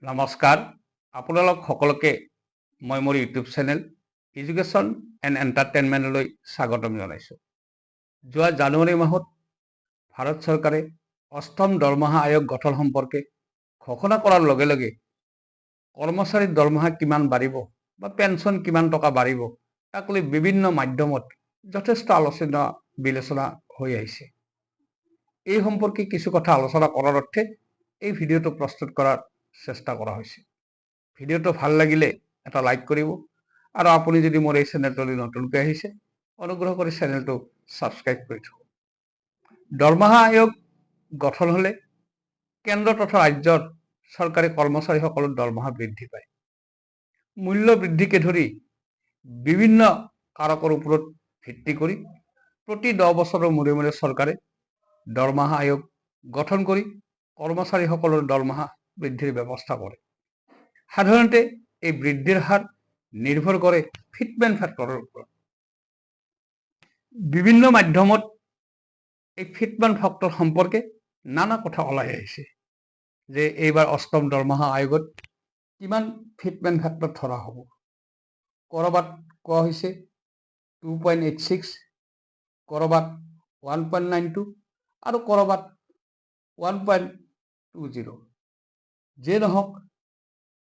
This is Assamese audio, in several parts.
নমস্কাৰ আপোনালোক সকলোকে মই মোৰ ইউটিউব চেনেল এডুকেশ্যন এণ্ড এণ্টাৰটেইনমেণ্টলৈ স্বাগতম জনাইছোঁ। যোৱা জানুৱাৰী মাহত ভাৰত চৰকাৰে অষ্টম দৰমহা আয়োগ গঠন সম্পৰ্কে ঘোষণা কৰাৰ লগে লগে কৰ্মচাৰীৰ দৰমহা কিমান বাঢ়িব বা পেঞ্চন কিমান টকা বাঢ়িব তাক লৈ বিভিন্ন মাধ্যমত যথেষ্ট আলোচনা বিলোচনা হৈ আহিছে। এই সম্পৰ্কে কিছু কথা আলোচনা কৰাৰ অৰ্থে এই ভিডিঅ'টো প্ৰস্তুত কৰাৰ চেষ্টা কৰা হৈছে। ভিডিঅ'টো ভাল লাগিলে এটা লাইক কৰিব আৰু আপুনি যদি মোৰ এই চেনেলটোলৈ নতুনকৈ আহিছে অনুগ্ৰহ কৰি চেনেলটো ছাবস্ক্ৰাইব কৰি থব। দৰমহা আয়োগ গঠন হ'লে কেন্দ্ৰ তথা ৰাজ্যৰ চৰকাৰী কৰ্মচাৰীসকলৰ দৰমহা বৃদ্ধি পায়। মূল্য বৃদ্ধিকে ধৰি বিভিন্ন কাৰকৰ ওপৰত ভিত্তি কৰি প্ৰতি 10 বছৰৰ মূৰে মূৰে চৰকাৰে দৰমহা আয়োগ গঠন কৰি কৰ্মচাৰীসকলৰ দৰমহা বৃদ্ধিৰ ব্যৱস্থা কৰে। সাধাৰণতে এই বৃদ্ধিৰ হাৰ নিৰ্ভৰ কৰে ফিটমেন্ট ফেক্টৰৰ ওপৰত। বিভিন্ন মাধ্যমত এই ফিটমেন্ট ফেক্টৰ সম্পৰ্কে নানা কথা ওলাই আহিছে যে এইবাৰ অষ্টম দৰমহা আয়োগত কিমান ফিটমেন্ট ফেক্টৰ ধৰা হ'ব। ক'ৰবাত কোৱা হৈছে 2.86, ক'ৰবাত 1.92 আৰু ক'ৰবাত 1.20। যে নহওক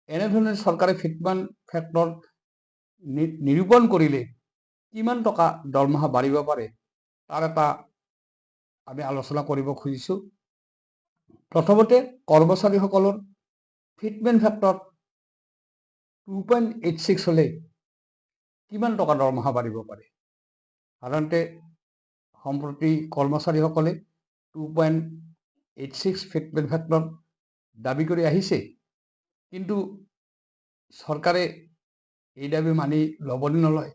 এনেধৰণে চৰকাৰে ফিটমেন্ট ফেক্টৰ নিৰূপণ কৰিলে কিমান টকা দৰমহা বাঢ়িব পাৰে তাৰ এটা আমি আলোচনা কৰিব খুজিছোঁ। প্ৰথমতে কৰ্মচাৰীসকলৰ ফিটমেন্ট ফেক্টৰ 2.86 হ'লে কিমান টকা দৰমহা বাঢ়িব পাৰে। সাধাৰণতে সম্প্ৰতি কৰ্মচাৰীসকলে 2.86 ফিটমেন্ট ফেক্টৰ দাবী কৰি আহিছে, কিন্তু চৰকাৰে এই দাবী মানি ল'বনে নলয়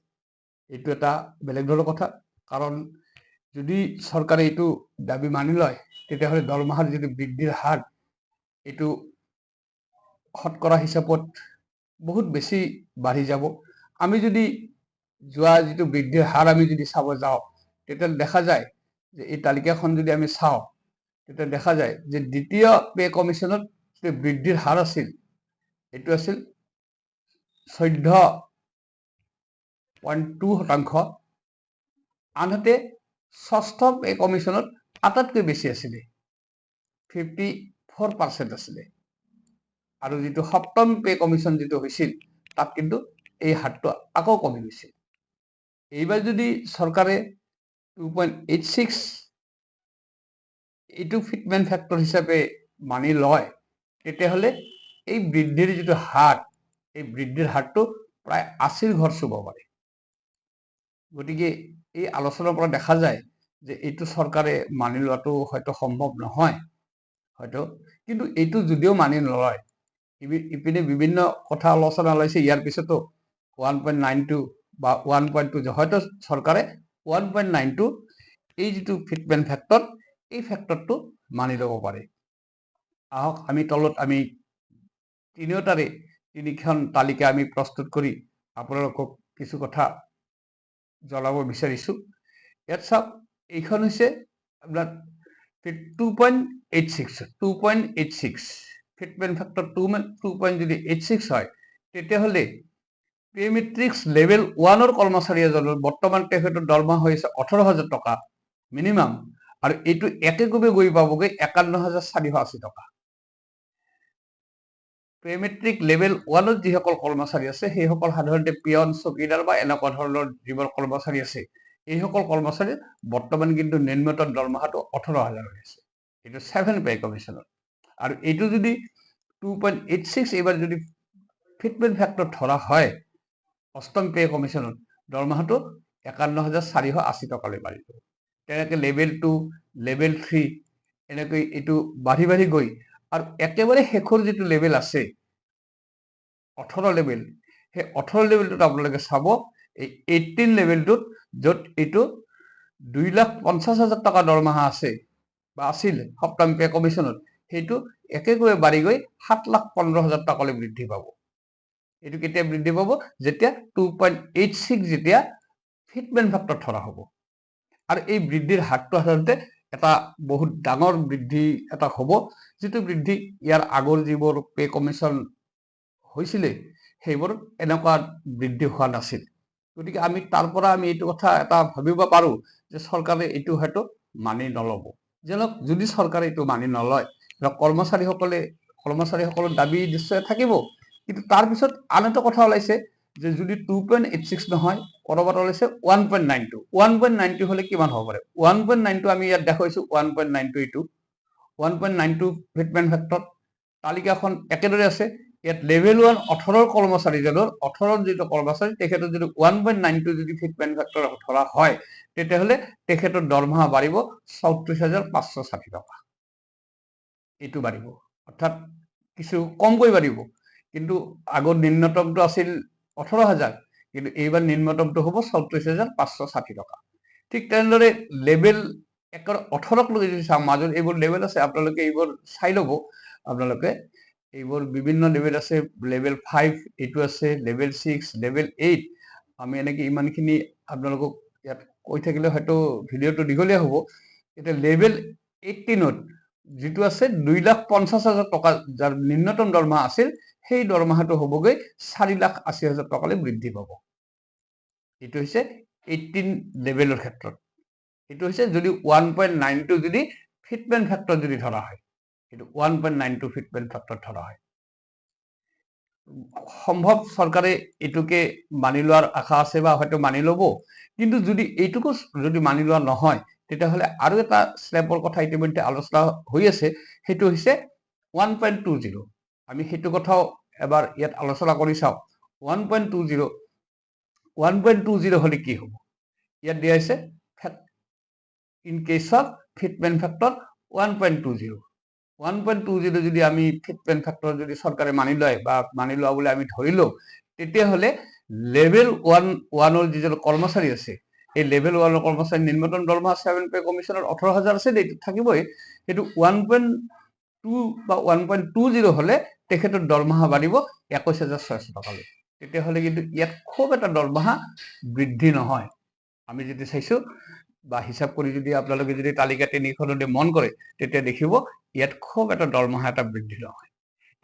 এইটো এটা বেলেগ ধৰণৰ কথা। কাৰণ যদি চৰকাৰে এইটো দাবী মানি লয় তেতিয়াহ'লে দৰমহাৰ যিটো বৃদ্ধিৰ হাৰ এইটো শতকৰা হিচাপত বহুত বেছি বাঢ়ি যাব। আমি যদি যোৱা যিটো বৃদ্ধিৰ হাৰ আমি যদি চাব যাওঁ তেতিয়া দেখা যায় যে এই তালিকাখন যদি আমি চাওঁ তেতিয়া দেখা যায় যে দ্বিতীয় পে কমিশ্যনত যে বৃদ্ধিৰ হাৰ আছিল এইটো আছিল 14.2%, আনহাতে ষষ্ঠ পে কমিশ্যনত আটাইতকৈ বেছি আছিলে 54% আছিলে, আৰু যিটো সপ্তম পে কমিশ্যন যিটো হৈছিল তাত কিন্তু এই হাৰটো আকৌ কমি গৈছিল। এইবাৰ যদি চৰকাৰে 2.86 এইটো ফিটমেন্ট ফেক্টৰ হিচাপে মানি লয় তেতিয়াহ'লে এই বৃদ্ধিৰ যিটো হাৰ এই বৃদ্ধিৰ হাৰটো প্ৰায় 80 ঘৰ চুব পাৰে। গতিকে এই আলোচনাৰ পৰা দেখা যায় যে এইটো চৰকাৰে মানি লোৱাটো হয়তো সম্ভৱ নহয় হয়তো, কিন্তু এইটো যদিও মানি নলয় ইপিনে বিভিন্ন কথা আলোচনা ওলাইছে ইয়াৰ পিছতো 1.92 বা 1.2 হয়তো চৰকাৰে 1.92 এই যিটো ফিটমেন্ট ফেক্টৰ এই ফেক্টৰটো মানি ল'ব পাৰে। আহক আমি তলত আমি তিনিওটাৰে তিনিখন তালিকা আমি প্ৰস্তুত কৰি আপোনালোকক কিছু কথা জনাব বিচাৰিছোঁ। ইয়াত চাওক, এইখন হৈছে আপোনাৰ 2.86 ফিটমেন্ট ফেক্টৰ 2.86 হয় তেতিয়াহ'লে পে মেট্ৰিক্স লেভেল 1ৰ কৰ্মচাৰী এজনৰ বৰ্তমান তেখেতৰ দৰমহা হৈ আছে 18,000 টকা মিনিমাম, আৰু এইটো একেকোবে গৈ পাবগৈ 51,480 টকা। প্ৰেমেট্ৰিক লেভেল 1ত যিসকল কৰ্মচাৰী আছে সেইসকল সাধাৰণতে পিয়ন, চকীদাৰ বা এনেকুৱা ধৰণৰ যিবোৰ কৰ্মচাৰী আছে এইসকল কৰ্মচাৰীৰ বৰ্তমান কিন্তু নিম্নতম দৰমহাটো 18,000 হৈ আছে, এইটো 7 পে কমিশ্যনত। আৰু এইটো যদি 2.86 এইবাৰ যদি ফিটমেন্ট ফেক্টৰ ধৰা হয় অষ্টম পে কমিশ্যনত দৰমহাটো 51,480 টকালৈ বাঢ়িব। তেনেকৈ লেভেল 2, লেভেল 3 এনেকৈ এইটো বাঢ়ি বাঢ়ি গৈ আৰু একেবাৰে শেষৰ যিটো লেভেল আছে 18 লেভেল, সেই 18 লেভেলটোত আপোনালোকে চাব এই 18 লেভেলটোত য'ত এইটো 2,50,000 টকা দৰমহা আছে বা আছিল সপ্তম পে কমিশ্যনত, সেইটো একেকোবে বাঢ়ি গৈ 7,15,000 টকালৈ বৃদ্ধি পাব। এইটো কেতিয়া বৃদ্ধি পাব? যেতিয়া 2.86 যেতিয়া ফিটমেন্ট ফেক্টৰ ধৰা হ'ব। আৰু এই বৃদ্ধিৰ হাৰটো সাধাৰণতে এটা বহুত ডাঙৰ বৃদ্ধি এটা হ'ব, যিটো বৃদ্ধি ইয়াৰ আগৰ যিবোৰ পে কমিশ্যন হৈছিলে সেইবোৰ এনেকুৱা বৃদ্ধি হোৱা নাছিল। গতিকে আমি তাৰ পৰা আমি এইটো কথা এটা ভাবিব পাৰোঁ যে চৰকাৰে এইটো হয়তো মানি নল'ব। যেনক যদি চৰকাৰে এইটো মানি নলয়, কৰ্মচাৰীসকলৰ দাবী নিশ্চয় থাকিব। কিন্তু তাৰপিছত আন এটা কথা ওলাইছে যে যদি 2.86 নহয়, ক'ৰবাত ওলাইছে 1.92। 1.92 হ'লে কিমান হ'ব পাৰে? 1.92 আমি ইয়াত দেখুৱাইছোঁ 1.92 এইটো 1.92 ফিটমেন্ট ফেক্টৰ তালিকাখন একেদৰে আছে। ইয়াত লেভেল 1 18 কৰ্মচাৰীজনৰ 18 যিটো কৰ্মচাৰী তেখেতৰ যদি 1.92 যদি ফিটমেন্ট ফেক্টৰ ধৰা হয়, তেতিয়াহ'লে তেখেতৰ দৰমহা বাঢ়িব 34,560 টকা। এইটো বাঢ়িব, অৰ্থাৎ কিছু কমকৈ বাঢ়িব। কিন্তু আগৰ নিম্নতমটো আছিল 18,000, কিন্তু এইবাৰ নিম্নতমটো হ'ব 34,560 টকা। ঠিক তেনেদৰে লেভেল 18ক লৈ যদি চাওঁ, মাজত এইবোৰ লেভেল আছে, আপোনালোকে এইবোৰ চাই ল'ব। আপোনালোকে এইবোৰ বিভিন্ন লেভেল আছে, লেভেল 5 এইটো আছে, লেভেল 6, লেভেল 8। আমি এনেকৈ ইমানখিনি আপোনালোকক ইয়াত কৈ থাকিলে হয়তো ভিডিঅ'টো দীঘলীয়া হ'ব। এতিয়া লেভেল 18ত যিটো আছে 2,50,000 টকা, যাৰ নিম্নতম দৰমহা আছিল, সেই দৰমহাটো হ'বগৈ 4,80,000 টকালৈ বৃদ্ধি পাব। এইটো হৈছে 18 লেভেলৰ ক্ষেত্ৰত। এইটো হৈছে যদি 1.92 যদি ফিটমেন্ট ফেক্টৰ যদি ধৰা হয়, এইটো 1.92 ফিটমেন্ট ফেক্টৰ ধৰা হয়। সম্ভৱ চৰকাৰে এইটোকে মানি লোৱাৰ আশা আছে বা হয়তো মানি ল'ব। কিন্তু যদি এইটোকো যদি মানি লোৱা নহয়, তেতিয়াহ'লে আৰু এটা স্লেবৰ কথা ইতিমধ্যে আলোচনা হৈ আছে, সেইটো হৈছে 1.20। আমি সেইটো কথাও এবাৰ ইয়াত আলোচনা কৰি চাওঁ। 1.20 হ'লে কি হ'ব? ইয়াত দিয়া হৈছে in case of fitment factor 1.20। 1.20 যদি আমি ফিটমেন্ট ফেক্টৰ যদি চৰকাৰে মানি লয় বা মানি লোৱা বুলি আমি ধৰি লওঁ, তেতিয়াহ'লে লেভেল 1ৰ যিজন কৰ্মচাৰী আছে, এই লেভেল 1ৰ কৰ্মচাৰী নিম্নতম দৰমহা 7 পে কমিশ্যনৰ 18,000 আছে, এইটো থাকিবই। সেইটো 1.2 বা 1.20 হ'লে তেখেতৰ দৰমহা বাঢ়িব 21,600 টকালৈ। তেতিয়াহ'লে কিন্তু ইয়াত খুব এটা দৰমহা বৃদ্ধি নহয়। আমি যদি চাইছোঁ বা হিচাপ কৰি যদি আপোনালোকে যদি তালিকা 3খনলৈ মন কৰে, তেতিয়া দেখিব ইয়াত খুব এটা দৰমহা এটা বৃদ্ধি নহয়।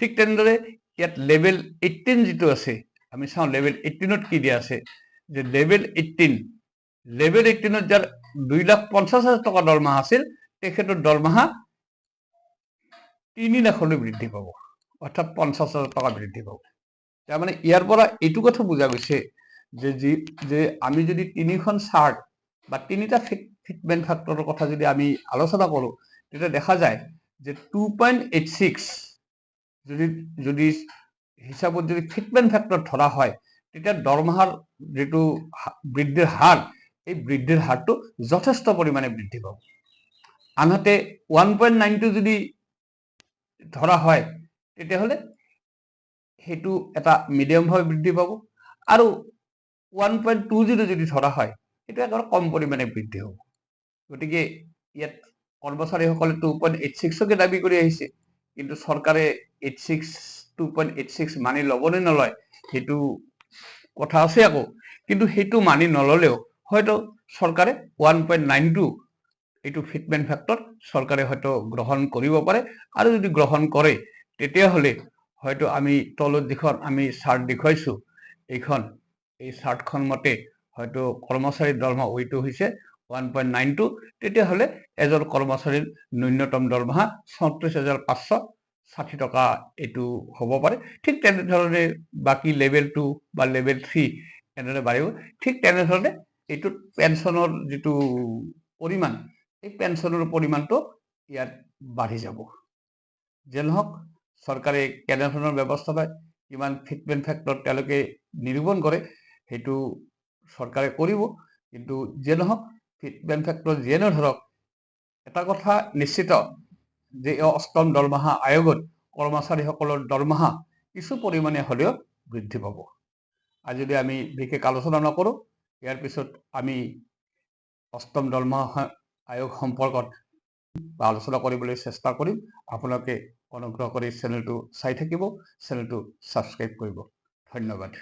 ঠিক তেনেদৰে ইয়াত লেভেল 18 যিটো আছে, আমি চাওঁ লেভেল 18ত কি দিয়া আছে, যে লেভেল 18ত যাৰ 2,50,000 টকা দৰমহা আছিল, তেখেতৰ দৰমহা 3 লাখলৈ বৃদ্ধি পাব, অৰ্থাৎ 50,000 টকা বৃদ্ধি পাব। তাৰমানে ইয়াৰ পৰা এইটো কথা বুজা গৈছে যে আমি যদি 3খন চাৰ্ট বা 3টা ফিটমেন্ট ফেক্টৰৰ কথা যদি আমি আলোচনা কৰোঁ, তেতিয়া দেখা যায় যে 2.86 যদি হিচাপত যদি ফিটমেন্ট ফেক্টৰ ধৰা হয়, তেতিয়া দৰমহাৰ যিটো বৃদ্ধিৰ হাৰ, এই বৃদ্ধিৰ হাৰটো যথেষ্ট পৰিমাণে বৃদ্ধি পাব। আনহাতে 1.92 যদি ধৰা হয়, তেতিয়াহ'লে সেইটো এটা মিডিয়ামভাৱে বৃদ্ধি পাব। আৰু 1.20 যদি ধৰা হয়, সেইটো একেবাৰে কম পৰিমাণে বৃদ্ধি হ'ব। গতিকে ইয়াত কৰ্মচাৰীসকলে 2.86কে দাবী কৰি আহিছে, কিন্তু চৰকাৰে 2.86 মানি ল'ব নে নলয়, সেইটো কথা আছে আকৌ। কিন্তু সেইটো মানি নল'লেও হয়তো চৰকাৰে 1.92 এইটো ফিটমেন্ট ফেক্টৰ চৰকাৰে হয়তো গ্ৰহণ কৰিব পাৰে। আৰু যদি গ্ৰহণ কৰে, তেতিয়াহ'লে হয়তো আমি তলত যিখন আমি চাৰ্ট দেখুৱাইছোঁ, এই চাৰ্টখন মতে হয়তো কৰ্মচাৰীৰ দৰমহা ওইটো হৈছে 1.92, তেতিয়াহ'লে এজন কৰ্মচাৰীৰ ন্যূনতম দৰমহা 34,560 টকা এইটো হ'ব পাৰে। ঠিক তেনেধৰণে বাকী লেভেল 2 বা লেভেল 3 এনেদৰে বাঢ়িব। ঠিক তেনেধৰণে এইটোত পেঞ্চনৰ যিটো পৰিমাণ, এই পেঞ্চনৰ পৰিমাণটো ইয়াত বাঢ়ি যাব। যে নহওক, চৰকাৰে কেনেধৰণৰ ব্যৱস্থা লয়, কিমান ফিটমেন্ট ফেক্টৰ তেওঁলোকে নিৰূপণ কৰে, সেইটো চৰকাৰে কৰিব। কিন্তু যে নহওক, ফিটমেন্ট ফেক্টৰ যিয়ে নধৰক, এটা কথা নিশ্চিত যে অষ্টম দৰমহা আয়োগত কৰ্মচাৰীসকলৰ দৰমহা কিছু পৰিমাণে হ'লেও বৃদ্ধি পাব। আজি যদি আমি বিশেষ আলোচনা নকৰোঁ, ইয়াৰ পিছত আমি অষ্টম দৰমহা আয়োগ সম্পৰ্কত আলোচনা কৰিবলৈ চেষ্টা কৰিম। আপোনালোকে অনুগ্ৰহ কৰি চেনেলটো চাই থাকিব, চেনেলটো ছাবস্ক্ৰাইব কৰিব। ধন্যবাদ।